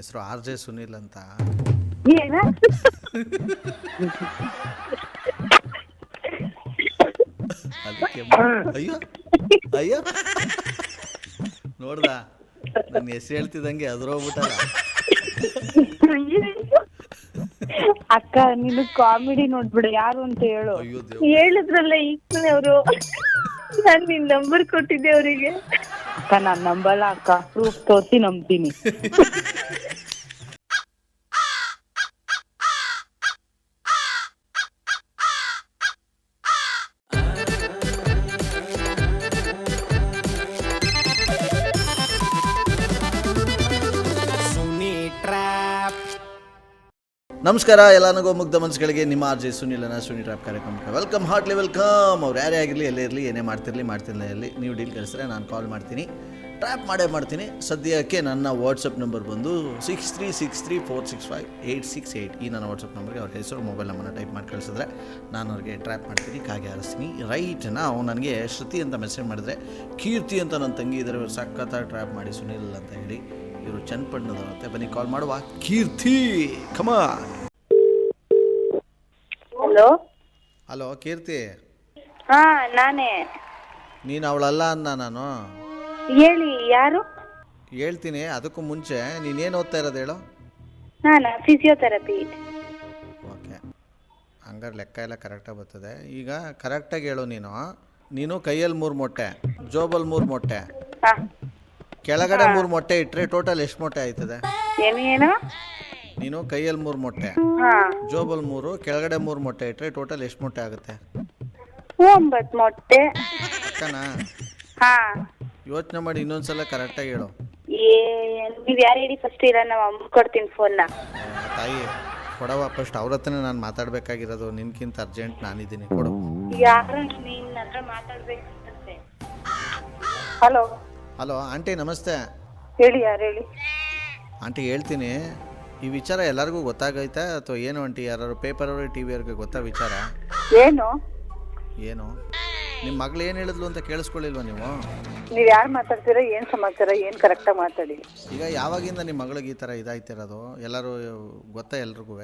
ಹೆಸರು R J Sunil ಅಂತ. ಏನ ಅದಕ್ಕೆ ಅಯ್ಯೋ ಅಯ್ಯೋ ನೋಡ್ದ ನನ್ನ ಹೆಸರು ಹೇಳ್ತಿದ್ದಂಗೆ ಅದ್ರೋಗ್ಬಿಟ್ಟಲ್ಲ. ಅಕ್ಕ ನೀನು ಕಾಮಿಡಿ ನೋಡ್ಬಿಡು ಯಾರು ಅಂತ ಹೇಳು. ಅಯ್ಯೋ ಹೇಳಿದ್ರಲ್ಲ ಈಗ ಅವರು, ನಾನ್ ನಿನ್ ನಂಬರ್ ಕೊಟ್ಟಿದ್ದೆ ಅವರಿಗೆ. ಅಕ್ಕ ನಾನ್ ನಂಬಲ್ಲ ಅಕ್ಕ, ಪ್ರೂಫ್ ತೋರಿಸಿ ನಂಬ್ತೀನಿ. ನಮಸ್ಕಾರ ಎಲ್ಲರಿಗೂ ಮುಗ್ಧ ಮನಸ್ಸುಗಳಿಗೆ ನಿಮ್ಮ ಆರ್ ಜೆ ಸುನಿಲನ ಸುನಿ ಟ್ರ್ಯಾಪ್ ಕಾರ್ಯಕ್ರಮಕ್ಕೆ ವೆಲ್ಕಮ್, ಹಾರ್ಟ್ಲಿ ವೆಲ್ಕಮ್. ಅವ್ರು ಯಾರೇ ಆಗಿರಲಿ ಎಲ್ಲೇ ಇರಲಿ ಏನೇ ಮಾಡ್ತಿರಲಿಲ್ಲ ಇರಲಿ, ನೀವು ಡೀಲ್ ಕಳಿಸಿದ್ರೆ ನಾನು ಕಾಲ್ ಮಾಡ್ತೀನಿ, ಟ್ರ್ಯಾಪ್ ಮಾಡ್ತೀನಿ. ಸದ್ಯಕ್ಕೆ ನನ್ನ ವಾಟ್ಸಪ್ ನಂಬರ್ ಬಂದು 6363465868. ಈ ನನ್ನ ವಾಟ್ಸಪ್ ನಂಬರ್ಗೆ ಅವ್ರ ಹೆಸರು ಮೊಬೈಲ್ ನಂಬರ್ನ ಟೈಪ್ ಮಾಡಿ ಕಳಿಸಿದ್ರೆ ನಾನು ಅವ್ರಿಗೆ ಟ್ರ್ಯಾಪ್ ಮಾಡ್ತೀನಿ, ಕಾಗೆ ಹಾರಿಸ್ತೀನಿ. ರೈಟ್, ನಾವು ನನಗೆ ಶ್ರುತಿ ಅಂತ ಮೆಸೇಜ್ ಮಾಡಿದ್ರೆ, ಕೀರ್ತಿ ಅಂತ ನನ್ನ ತಂಗಿ ಇದ್ದಾರೆ, ಇವರು ಸಖತ್ತಾಗಿ ಟ್ರ್ಯಾಪ್ ಮಾಡಿ ಸುನಿಲ್ ಅಂತ ಹೇಳಿ. ಇವರು ಚನ್ನಪಟ್ಟಣದವರಂತೆ. ಬನ್ನಿ ಕಾಲ್ ಮಾಡುವ. ಕೀರ್ತಿ ಕಮಾ. ಹಲೋ ಹಲೋ ಕೀರ್ತಿ, ಹಾ ನಾನೇ. ನೀನು ಅವಳಲ್ಲ ಅಂದ ನಾನು. ಹೇಳಿ ಯಾರು? ಹೇಳ್ತೀನಿ. ಅದಕ್ಕೂ ಮುಂಚೆ ನೀನೇನು ಓದ್ತಾ ಇರೋದು ಹೇಳು. ನಾನಾ ಫಿಸಿಯೋಥೆರಪಿ. ಓಕೆ, ಹಂಗಾರೆ ಲೆಕ್ಕ ಎಲ್ಲ ಕರೆಕ್ಟಾಗಿ ಬರ್ತದೆ. ಈಗ ಕರೆಕ್ಟಾಗಿ ಹೇಳು. ನೀನು ಕೈಯಲ್ಲಿ 3 ಮೊಟ್ಟೆ, ಜೋಬಲ್ಲಿ 3 ಮೊಟ್ಟೆ, ಕೆಳಗಡೆ 3 ಮೊಟ್ಟೆ ಇಟ್ಟರೆ ಟೋಟಲ್ ಎಷ್ಟು ಮೊಟ್ಟೆ ಆಯ್ತದೆ? ಏನು? ನೀನು ಕೈಯಲ್ಲಿ 3 ಮೊಟ್ಟೆ, ಜೋಬಲ್ಲಿ 3, ಕೆಳಗಡೆ 3 ಮೊಟ್ಟೆ ಇಟ್ಟರೆ ಟೋಟಲ್ ಎಷ್ಟು ಮೊಟ್ಟೆ ಆಗುತ್ತೆ? 9 ಮೊಟ್ಟೆ. ಅಕ್ಕನಾ? ಯೋಚನೆ ಮಾಡಿ ಇನ್ನೊಂದ್ಸಲ ಕರೆಕ್ಟಾಗಿ ಹೇಳು. ನೀವ್ ಯಾರು ಹೇಳಿ ಫಸ್ಟ್? ಇರ ನಮ್ಮ ಅಮ್ಮ ಕೊಡ್ತೀನಿ ಫೋನ್ನ. ತಾಯಿ ಕೊಡವ ಫಸ್ಟ್. ಅವ್ರ ಹತ್ರನೇ ನಾನು ಮಾತಾಡ್ಬೇಕಾಗಿರೋದು, ನಿನ್ಕಿಂತ ಅರ್ಜೆಂಟ್ ನಾನಿದ್ದೀನಿ, ಕೊಡು. ಯಾರು ನಿನ್ನ ಹತ್ರ ಮಾತಾಡ್ಬೇಕಂತೆ? ಹಲೋ ಹಲೋ ಆಂಟಿ, ನಮಸ್ತೆ. ಹೇಳಿ, ಯಾರು ಹೇಳಿ? ಆಂಟಿ ಹೇಳ್ತೀನಿ, ಈ ವಿಚಾರ ಎಲ್ಲರಿಗೂ ಗೊತ್ತಾಗೈತಾ ಅಥವಾ ಏನು ಆಂಟಿ? ಯಾರು ಪೇಪರವ್ರಿಗೆ ಟಿ ವಿಯವ್ರಿಗೆ ಗೊತ್ತಾ ವಿಚಾರ? ಏನು ನಿಮ್ಮ ಮಗಳು ಏನು ಹೇಳಿದ್ಲು ಅಂತ ಕೇಳಿಸ್ಕೊಳ್ಳಿಲ್ವಾ ನೀವು? ನೀವ್ ಯಾರು ಮಾತಾಡ್ತೀರಾ? ಏನ್ ಸಮಾಚಾರ? ಏನ್ ಕರೆಕ್ಟಾಗಿ ಮಾತಾಡಿ. ಈಗ ಯಾವಾಗಿಂದ ನಿಮ್ಮ ಮಗಳಿಗೆ ಈ ಥರ ಇದಾಯ್ತಿರೋದು? ಎಲ್ಲರೂ ಗೊತ್ತಾ ಎಲ್ರಿಗೂ?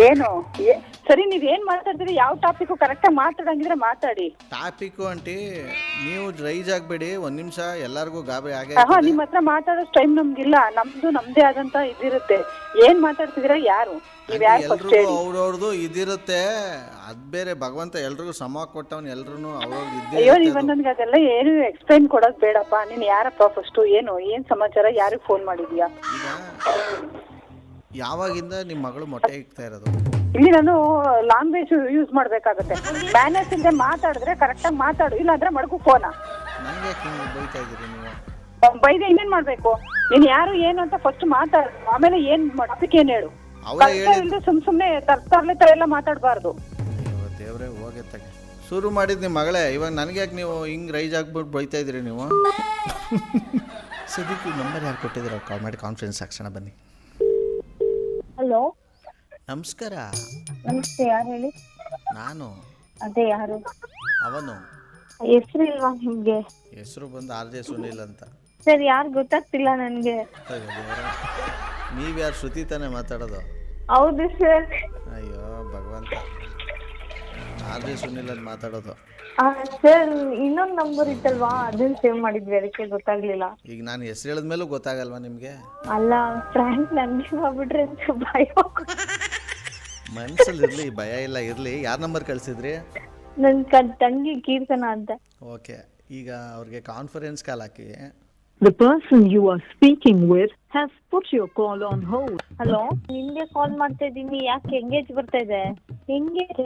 ಏನು ಸರಿ, ನೀವ್ ಏನ್ ಮಾತಾಡ್ತೀರಿ? ಯಾವ ಟಾಪಿಕ್ ಕರೆಕ್ಟಾಗಿ ಮಾತಾಡಂಗಿದ್ರೆ ಮಾತಾಡಿ. ಟಾಪಿಕ್ಕು ಆಂಟಿ, ನೀವು ರೈಜ್ ಆಗಬೇಡಿ. ಒಂದು ನಿಮಿಷ, ಎಲ್ಲರಿಗೂ ಗಾಬರಿ ಆಗೇ. ನಿಮ್ಮ ಹತ್ರ ಮಾತಾಡೋ ಟೈಮ್ ನಮ್ಗಿಲ್ಲ. ನಮ್ದೇ ಆದಂತ ಇದಿರುತ್ತೆ. ಏನ್ ಮಾತಾಡ್ತಿದ್ದೀರಾ? ಯಾರು ನೀವ್? ಯಾರು? ಅವ್ರವ್ರದ್ದು ಇದಿರುತ್ತೆ. ಅದ್ ಬೇರೆ, ಭಗವಂತ ಎಲ್ರಿಗೂ ಸಮ ಕೊಟ್ಟವನ್, ಎಲ್ರು ಅವ್ರವ್ರಿಗೆ ಇದ್ದೇ. ಅಯ್ಯೋ, ನೀವ್ ನನ್ಗೆ ಅದೆಲ್ಲ ಏನು ಎಕ್ಸ್ಪ್ಲೈನ್ ಕೊಡೋದ್ ಬೇಡಪ್ಪ. ನೀನ್ ಯಾರಪ್ಪ ಫಸ್ಟ್? ಏನ್ ಸಮಾಚಾರ? ಯಾರಿಗೆ ಫೋನ್ ಮಾಡಿದ್ಯಾ? ಈಗ ಯಾವಾಗಿಂದ ನಿಮ್ಮ ಮಗಳು ಮೊಟ್ಟೆ ಇಕ್ತಾ ಇರೋದು? ಇಲ್ಲಿ ನಾನು ಲ್ಯಾಂಗ್ವೇಜ್ ಯೂಸ್ ಮಾಡ್ಬೇಕಾಗತ್ತೆ. ಮ್ಯಾನೇಜ್ ಇಲ್ಲದೆ ಮಾತಾಡಿದ್ರೆ ಕರೆಕ್ಟಾಗಿ ಮಾತಾಡು, ಇಲ್ಲ ಅಂದ್ರೆ ಮಡಗು ಫೋನ. ನನ್ಗೆ ಯಾಕೆ ಹಿಂಗೆ ಬೈತಾ ಇದ್ದೀರಿ ನೀವು? ಬೈದೆ ಇನ್ನೇನ್ ಮಾಡ್ಬೇಕು? ನೀನ್ ಯಾರು ಏನು ಅಂತ ಫಸ್ಟ್ ಮಾತಾಡು, ಆಮೇಲೆ ಏನ್ ಟಾಪಿಕ್ ಏನ್ ಹೇಳು. ಸುಮ್ನೆ ತರ್ಲೆ ತರ ಎಲ್ಲ ಮಾತಾಡಬಾರ್ದು. ದೇವ್ರೆ ಹೋಗಿ ತಗೆ ಶುರು ಮಾಡಿದ್ ನಿಮ್ಮ ಮಗಳೇ. ಇವಾಗ ನನಗೆ ಯಾಕೆ ನೀವು ಹಿಂಗೆ ರೈಜ್ ಆಗ್ಬಿಟ್ಟು ಬೈತಾ ಇದ್ದೀರಿ ನೀವು? ಸದ್ಯಕ್ಕೆ ನಂಬರ್ ಯಾರು ಕೊಟ್ಟಿದ್ದೀರ? ಕಾಲ್ ಮಾಡಿ ಕಾನ್ಫರೆನ್ಸ್ ಹಾಕ್ಸೋಣ ಬನ್ನಿ. ಹಲೋ ನಮಸ್ಕಾರ. ನಮಸ್ತೆ, ಯಾರು ಹೇಳಿ? ನಾನು. ಅದೇ ಯಾರು? ಅವನು. ಹೆಸರು ಇಲ್ವಾ ನಿಮ್ಗೆ? ಹೆಸರು ಬಂದು ಆರ್ ಜೆ ಸುನಿಲ್ ಅಂತ. ಸರಿ, ಯಾರು ಗೊತ್ತಾಗ್ತಿಲ್ಲ ನನ್ಗೆ. ನೀವ್ಯಾರು? ಶ್ರುತಿ ತಾನೇ ಮಾತಾಡೋದು? ಹೌದು ಸರ್. ಅಯ್ಯೋ ಭಗವಂತ, ಆರ್ ಜೆ ಸುನಿಲ್ ಅಂತ ಮಾತಾಡೋದು. ಸರ್, ಇನ್ನೊಂದು ನಂಬರ್ ಇತ್ತಲ್ವಾ, ಅದನ್ನ ಸೇವ್ ಮಾಡಿದ್ವಿ, ಅದಕ್ಕೆ ಗೊತ್ತಾಗ್ಲಿಲ್ಲ. ಈಗ ನಾನು ಹೆಸರು ಹೇಳಿದ್ಮೇಲೂ ಗೊತ್ತಾಗಲ್ವಾ ನಿಮ್ಗೆ? ಅಲ್ಲ, ಫ್ರಾಂಕ್ ನನ್ಗೆ ಮಾಡ್ಬಿಟ್ರೆ ಅಂತ ಭಯ. ಮನ್ಸಲ್ಲಿ ಇರ್ಲಿ, ಭಯ ಇಲ್ಲ, ಇರ್ಲಿ. ಯಾರ ನಂಬರ್ ಕಳ್ಸಿದ್ರಿ? ನನ್ ತಂಗಿ ಕೀರ್ತನ ಅಂತ. ಓಕೆ, ಈಗ ಅವ್ರಿಗೆ conference call hockey. The person you are speaking with has put your call on hold. Hello, ನಿಮ್ಗೆ ಕಾಲ್ ಮಾಡ್ತಾ ಇದ್ದೀನಿ. ಯಾಕೆ ಎಂಗೇಜ್ ಬರ್ತಾ ಇದೆ? ಎಂಗೇಜ್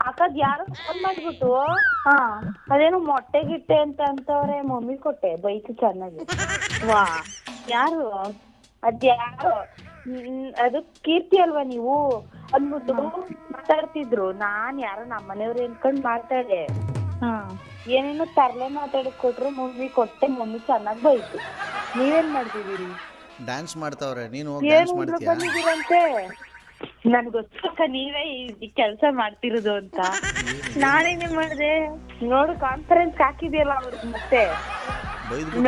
ಅಕ್ಕದ್ ಯಾರು ಕಾಲ್ ಮಾಡ್ಬಿಟ್ಟು ಅದೇನೋ ಮೊಟ್ಟೆ ಗಿಟ್ಟೆ ಅಂತವ್ರೆ, ಮಮ್ಮಿ ಕೊಟ್ಟೆ ಬೈಕ್ ಚೆನ್ನಾಗಿ. ವಾ, ಯಾರು ಅದ್ಯಾರು? ಅದು ಕೀರ್ತಿ ಅಲ್ವಾ ನೀವು ಅಂದ್ಬಿಟ್ಟು ಮಾತಾಡ್ತಿದ್ರು. ನಾನ್ ಯಾರೋ ನಮ್ಮ ಮನೆಯವ್ರು ಅನ್ಕೊಂಡ್ ಮಾತಾಡೆ. ಏನೇನೋ ತರ್ಲೆ ಮಾತಾಡಕ್ ಕೊಟ್ರು, ಮಮ್ಮಿ ಕೊಟ್ಟೆ, ಮಮ್ಮಿ ಚೆನ್ನಾಗಿ ಬೈತು. ನೀವೇನ್ ಮಾಡ್ತಿದ್ದೀರಿ? ಡ್ಯಾನ್ಸ್ ಮಾಡ್ತಾವ್ರೆ. ನೀನು ಡ್ಯಾನ್ಸ್ ಮಾಡ್ತೀಯಾ? ಬಂದಿದ್ದೀರಂತೆ. ನನ್ಗೆ ಗೊತ್ತಕ್ಕ ನೀವೇ ಈ ಕೆಲಸ ಮಾಡ್ತಿರೋದು ಅಂತ. ನಾನೇನೇ ಮಾಡಿದೆ ನೋಡು, ಕಾನ್ಫರೆನ್ಸ್ ಹಾಕಿದ್ಯಲ್ಲ ಅವ್ರಿಗೆ. ಮತ್ತೆ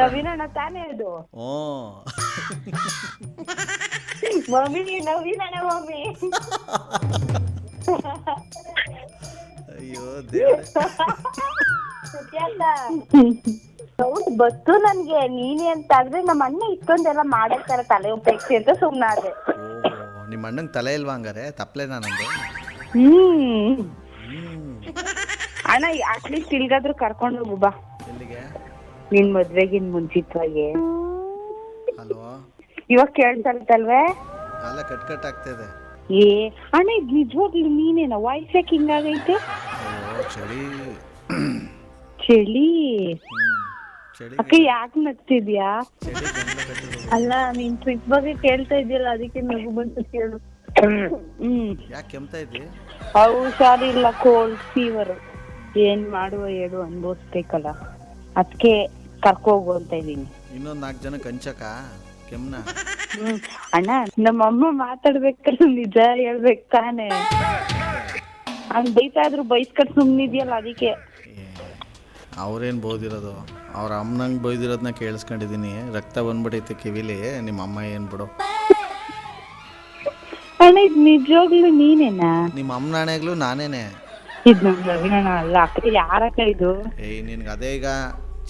ನವೀನಣ್ಣ ತಾನೇ ಅದು? ಮಮ್ಮಿ ನವೀನಣ್ಣ ಮಮ್ಮಿ. ಅಯ್ಯೋ ದೇವ್ರೆ. ಸೌಂಡ್ ಬತ್ತು ನನ್ಗೆ ನೀನೆ ಅಂತ ಆದ್ರೆ ನಮ್ಮ ಅಣ್ಣ ಇಷ್ಟೊಂದೆಲ್ಲ ಮಾಡಕ್ತಾರೆ ತಲೆ ಉಪಯೋಗಿಸಿ ಅಂತ ಸುಮ್ನಾದೆ. ಓ ನಿಮ್ಮ ಅಣ್ಣಂಗೆ ತಲೆ ಇಲ್ವಾ ಹಂಗಾರೆ? ತಪ್ಪಲೇನಾ ನಂದು? ಅಣ್ಣ ಅಟ್ಲೀಸ್ಟ್ ಇಲ್ಗಾದ್ರೂ ಕರ್ಕೊಂಡು ಹೋಗು ಬಾ. ಎಲ್ಲಿಗೆ? ನಿನ್ ಮದ್ವೆಗಿನ್ ಮುಂಚಿತವಾಗಿ. ಹಲೋ, ಇವಾಗ ಕೇಳ್ತಲ್ವೇ? ಅಲ್ಲ ಕಟ್ ಆಗ್ತಿದೆ. ಏ ಅಣ್ಣ ಇದು ನಿಜವಾಗ್ಲು ನೀನೇನ? ವಾಯ್ಸ್ ಯಾಕೆ ಹಿಂಗಾಗೈತೆ? ಅಯ್ಯೋ ಚಳಿ. ಚಳಿ ಚಳಿ ಅಕ್ಕ ಯಾಕೆ ನಗ್ತಿದ್ಯಾ? ಅಲ್ಲ ನೀನ್ ಟ್ರಿಪ್ ಬಗ್ಗೆ ಕೇಳ್ತಾ ಇದೆಯಲ್ಲ ಅದಕ್ಕೆ ನಗು ಬಂತು ಕೇಳು. ಯಾಕೆ ಕೆಮ್ತಾ ಇದ್ದಿ? ಹುಷಾರಿಲ್ಲ, ಕೋಲ್ಡ್ ಫೀವರ್. ಏನ್ ಮಾಡುವ ಹೇಳು, ಅನ್ಭವಿಸ್ಬೇಕಲ್ಲ, ಅದಕ್ಕೆ ಕರ್ಕೋಗು ಅಂತ ಇದೀನಿ. ಇನ್ನೊಂದ್ 4 ಜನ ಕಂಚಕ ಕೆಮ್ನ. ಅಣ್ಣ ನಮ್ಮಮ್ಮ ಮಾತಾಡ್ಬೇಕಾದ್ರೆ ನಿಜ ಹೇಳ್ಬೇಕು ತಾನೆ. ಹಂಗ್ ಬೈತಾದ್ರು ಬೈಸ್ಕಟ್ ಸುಮ್ನಿದ್ಯಲ್ಲ ಅದಕ್ಕೆ. ಅವ್ರೇನು ಬೋದಿರೋದು, ಅವ್ರ ಅಮ್ಮನಂಗೆ ಬೈದಿರೋದನ್ನ ಕೇಳಿಸ್ಕೊಂಡಿದ್ದೀನಿ. ರಕ್ತ ಬಂದ್ಬಿಟ್ಟೈತೆ ಕಿವಿಲಿ. ನಿಮ್ಮ ಅಮ್ಮ ಏನು ಬಿಡು. ಅಣ್ಣ ಇದು ನಿಜವಾಗ್ಲು ನೀನೇನಾ? ನಿಮ್ಮ ಅಮ್ಮನ ಹಣೆಗ್ಲು ನಾನೇನೆ. ಇದು ನಮ್ ರವಿನಣ್ಣ ಅಲ್ಲ ಅಕ್ಕ. ಯಾರಕ್ಕ ಇದು? ಏಯ್ ನಿನ್ಗೆ ಅದೇ ಈಗ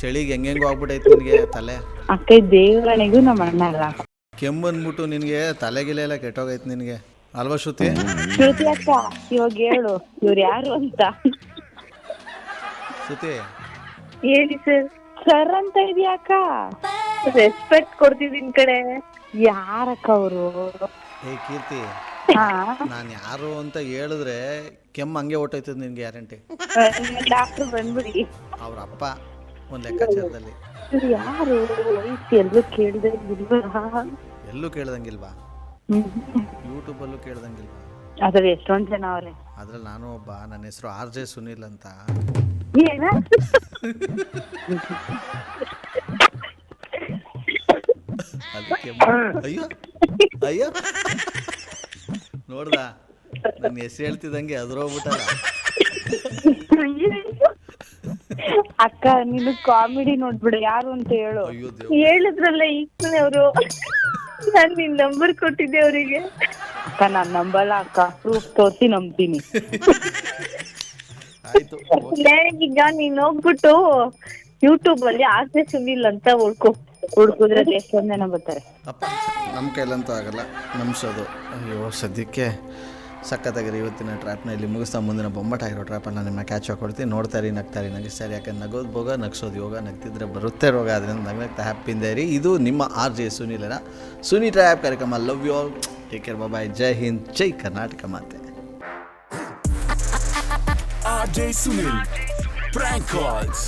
ಚಳಿಗೆ ಹೆಂಗೆಂಗೋ ಆಗ್ಬಿಟ್ಟೈತೆ ನಿನಗೆ ತಲೆ. ಅಕ್ಕ ದೇವರಣಿಗೂ ನಮ್ಮ ಅಣ್ಣ ಅಲ್ಲ. ಕೆಮ್ಮು ಬಂದ್ಬಿಟ್ಟು ನಿನಗೆ ತಲೆಗಿಲೆ ಎಲ್ಲ ಕೆಟ್ಟೋಗೈತೆ ನಿನಗೆ ಅಲ್ವಾ ಶ್ರುತಿ? ಶ್ರುತಿ ಅಕ್ಕ ಇವಾಗ ಹೇಳು ಇವ್ರು ಯಾರು ಅಂತ. ಶ್ರುತಿ ಹೇಳಿ ಸರ್. ಸರ್ ಅಂತ ಇದೆಯಾಕ? ರೆಸ್ಪೆಕ್ಟ್ ಕೊಡ್ತಿದ್ದೀನಿ ಕಡೆ. ಯಾರಕ್ಕ ಅವರು? ಏ ಕೀರ್ತಿ, ಹಾ ನಾನು ಯಾರು ಅಂತ ಹೇಳಿದ್ರೆ ಕೆಮ್ಮು ಹಂಗೆ ಹೊಟ್ಟೋಯ್ತದ ನಿನ್ಗೆ ಗ್ಯಾರಂಟಿ. ಡಾಕ್ಟರ್ ಬಂದ್ಬಿಡಿ. ಅವ್ರ ಅಪ್ಪ ಒಂದು ಲೆಕ್ಕಾಚಾರದಲ್ಲಿ. ಇವ್ರು ಯಾರು? ವಯಸ್ಸು ಎಲ್ಲೂ ಕೇಳ್ದೆ ಇಲ್ವಾ? ಎಲ್ಲೂ ಕೇಳ್ದಂಗಿಲ್ವಾ? ಯೂಟ್ಯೂಬಲ್ಲೂ ಕೇಳ್ದಂಗಿಲ್ವಾ? ಅದ್ರಲ್ಲಿ ಎಷ್ಟೊಂದ್ ಜನ ಅವ್ರೆ. ಅದ್ರಲ್ಲಿ ನಾನು ಒಬ್ಬ. ನನ್ನ ಹೆಸರು RJ ಸುನಿಲ್ ಅಂತ. ಏನ? ಅದಕ್ಕೆ ಅಯ್ಯೋ ಅಯ್ಯೋ ನೋಡ್ದ ನನ್ನ ಹೆಸರು ಹೇಳ್ತಿದ್ದಂಗೆ ಅದ್ರೋಗ್ಬಿಟ್ಟಲ್ಲ. ಅಕ್ಕ ನೀನು ಕಾಮಿಡಿ ನೋಡ್ಬಿಡು ಯಾರು ಅಂತ ಹೇಳು. ಅಯ್ಯೋ ಹೇಳಿದ್ರಲ್ಲ ಈಗ ಅವರು. ನಾನ್ ನಿನ್ ನಂಬರ್ ಕೊಟ್ಟಿದ್ದೆ ಅವರಿಗೆ. ಅಕ್ಕ ನಾನ್ ನಂಬಲ್ಲ ಅಕ್ಕ, ಪ್ರೂಫ್ ತೋರಿಸಿ ನಂಬ್ತೀನಿ. ಆಯ್ತು. ಈಗ ನೀನ್ ಹೋಗ್ಬಿಟ್ಟು ಯೂಟ್ಯೂಬ್ ಅಲ್ಲಿ RJ ಸುನಿಲ್ ಅಂತ ಹುಡ್ಕುದ್ರೆ ಎಷ್ಟೊಂದ್ ಜನ ಬರ್ತಾರೆ. ಅಪ್ಪ ನಮ್ಮ ಕೈಲಂತೂ ಆಗಲ್ಲ ನಂಬಿಸೋದು. ಅಯ್ಯೋ ಸದ್ಯಕ್ಕೆ ಸಖತ್ತಾಗಿರಿ ಇವತ್ತಿನ ಟ್ರ್ಯಾಪ್ನ ಇಲ್ಲಿ ಮುಗಿಸ್ತಾ ಮುಂದಿನ ಬೊಮ್ಮಟ ಆಗಿರೋ ಟ್ರ್ಯಾಪನ್ನು ನಿಮ್ಮ ಕ್ಯಾಚ್ ಹಾಕೊಡ್ತೀನಿ. ನೋಡ್ತಾರಿ ನಗ್ತಾರಿ ನಗಿಸ್ತಾರಿ. ಯಾಕಂದ್ರೆ ನಗೋದು ಭೋಗ, ನಗ್ಸೋದು ಯೋಗ, ನಗ್ತಿದ್ರೆ ಬರುತ್ತೆ ರೋಗ. ಅದರಿಂದ ನಗ್ನಗ್ತಾ ಹ್ಯಾಪಿಯಿಂದ ಇರಿ. ಇದು ನಿಮ್ಮ RJ ಸುನಿಲನ ಸುನಿ ಟ್ರ್ಯಾಪ್ ಕಾರ್ಯಕ್ರಮ. Love you all, take care, bye. ಜೈ ಹಿಂದ್, ಜೈ ಕರ್ನಾಟಕ ಮಾತೆ. RJ Sunil, prank calls.